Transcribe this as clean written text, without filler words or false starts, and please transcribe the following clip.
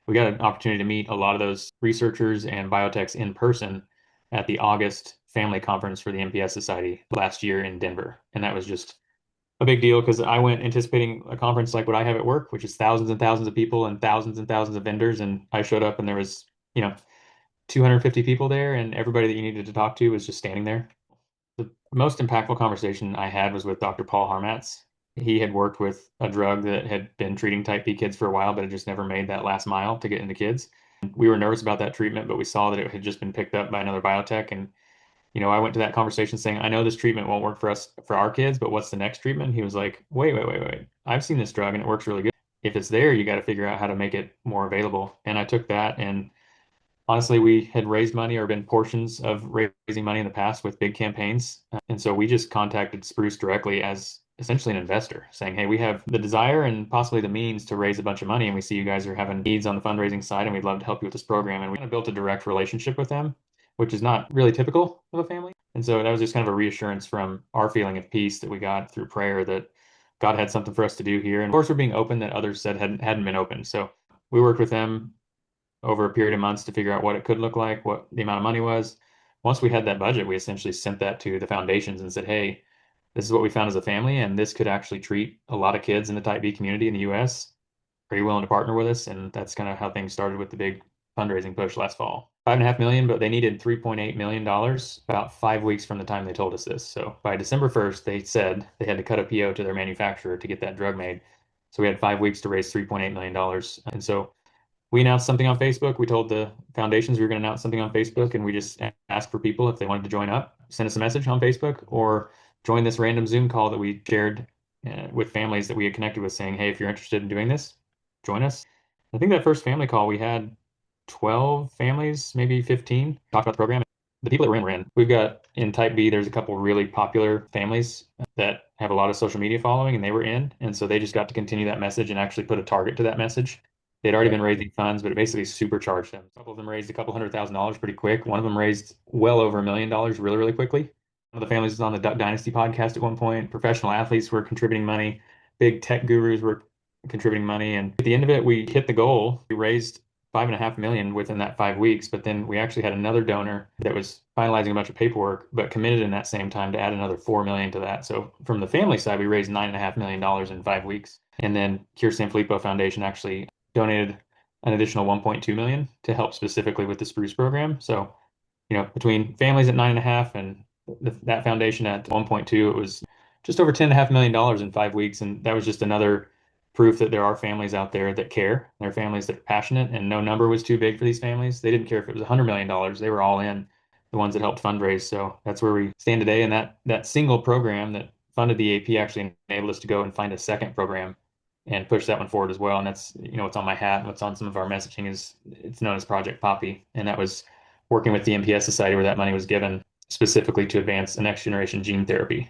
we got an opportunity to meet a lot of those researchers and biotechs in person at the August family conference for the MPS Society last year in Denver. And that was just a big deal because I went anticipating a conference like what I have at work, which is thousands and thousands of people and thousands of vendors. And I showed up and there was, you know, 250 people there, and everybody that you needed to talk to was just standing there. The most impactful conversation I had was with Dr. Paul Harmatz. He had worked with a drug that had been treating type B kids for a while, but it just never made that last mile to get into kids. We were nervous about that treatment, but we saw that it had just been picked up by another biotech. And, I went to that conversation saying, I know this treatment won't work for us, for our kids, but what's the next treatment? He was like, wait. I've seen this drug and it works really good. If it's there, you got to figure out how to make it more available. And I took that, and honestly, we had raised money or been portions of raising money in the past with big campaigns. And so we just contacted Spruce directly as essentially an investor, saying, hey, we have the desire and possibly the means to raise a bunch of money. And we see you guys are having needs on the fundraising side, and we'd love to help you with this program. And we kind of built a direct relationship with them, which is not really typical of a family. And so that was just kind of a reassurance from our feeling of peace that we got through prayer that God had something for us to do here. And of course, we're being open that others said hadn't been open. So we worked with them over a period of months to figure out what it could look like, what the amount of money was. Once we had that budget, we essentially sent that to the foundations and said, hey, this is what we found as a family, and this could actually treat a lot of kids in the type B community in the US. Are you willing to partner with us? And that's kind of how things started with the big fundraising push last fall. 5.5 million, but they needed $3.8 million about 5 weeks from the time they told us this. So by December 1st, they said they had to cut a PO to their manufacturer to get that drug made. So we had 5 weeks to raise $3.8 million. And so we announced something on Facebook. We told the foundations we were going to announce something on Facebook, and we just asked for people if they wanted to join up, send us a message on Facebook, or join this random Zoom call that we shared with families that we had connected with, saying, hey, if you're interested in doing this, join us. I think that first family call, we had 12 families, maybe 15, talked about the program. The people that were in. We've got in type B, there's a couple really popular families that have a lot of social media following, and they were in. And so they just got to continue that message and actually put a target to that message. They'd already been raising funds, but it basically supercharged them. A couple of them raised a couple $100,000 pretty quick. One of them raised well over $1 million really, really quickly. One of the families was on the Duck Dynasty podcast at one point. Professional athletes were contributing money. Big tech gurus were contributing money. And at the end of it, we hit the goal. We raised 5.5 million within that 5 weeks. But then we actually had another donor that was finalizing a bunch of paperwork, but committed in that same time to add another 4 million to that. So from the family side, we raised $9.5 million in 5 weeks. And then Cure Sanfilippo Foundation actually donated an additional 1.2 million to help specifically with the Spruce program. So, between families at 9.5 and that foundation at 1.2, it was just over $10.5 million in 5 weeks. And that was just another proof that there are families out there that care. There are families that are passionate, and no number was too big for these families. They didn't care if it was $100 million. They were all in, the ones that helped fundraise. So that's where we stand today. And that single program that funded the AP actually enabled us to go and find a second program and push that one forward as well. And that's, what's on my hat and what's on some of our messaging is it's known as Project Poppy. And that was working with the MPS Society where that money was given specifically to advance a next generation gene therapy.